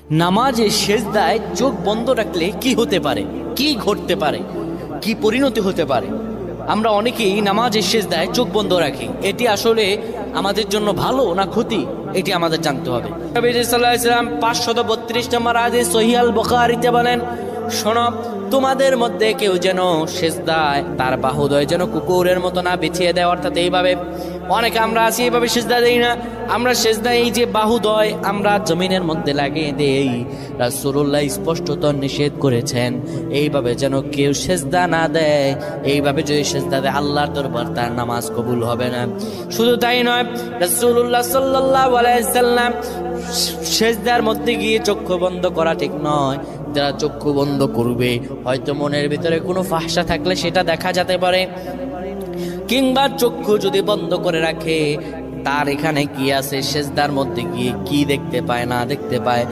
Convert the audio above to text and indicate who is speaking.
Speaker 1: নামাজে সেজদায় চোখ বন্ধ রাখলে কি হতে পারে, কি ঘটতে পারে, কি পরিণতি হতে পারে? আমরা অনেকেই নামাজের সেজদায় চোখ বন্ধ রাখি। এটি আসলে আমাদের জন্য ভালো না ক্ষতি, এটি আমাদের জানতে হবে। নবী সাল্লাল্লাহু আলাইহি ওয়াসাল্লাম 532 নম্বর হাদিস সহিহ আল বুখারীতে বলেন, শোনো, তোমাদের মধ্যে কেউ যেন সেজদায় তার বাহুদয় যেন কুকুরের মতো না বিছিয়ে দেয়। অর্থাৎ এইভাবে অনেকে আমরা আছি, এইভাবে সেজদা দেই না। আমরা সেজদা এই যে বাহুদয় আমরা জমিনের মধ্যে লাগিয়ে দেই, রাসূলুল্লাহ স্পষ্টত নিষেধ করেছেন এইভাবে যেন কেউ সেজদা না দেয়। এইভাবে যদি সেজদা দেয় আল্লাহর দরবার তার নামাজ কবুল হবে না। শুধু তাই নয়, রাসূলুল্লাহ সাল্লাল্লাহু আলাইহি সাল্লাম সেজদার মধ্যে গিয়ে চক্ষু বন্ধ করা ঠিক নয়। যারা চক্ষু বন্ধ করবে হয়তো মনের ভিতরে কোনো ফাহশা থাকলে সেটা দেখা যেতে পারে, কিংবা চক্ষু যদি বন্ধ করে রাখে তার এখানে কি আছে, সেজদার মধ্যে গিয়ে কি দেখতে পায় না দেখতে পায়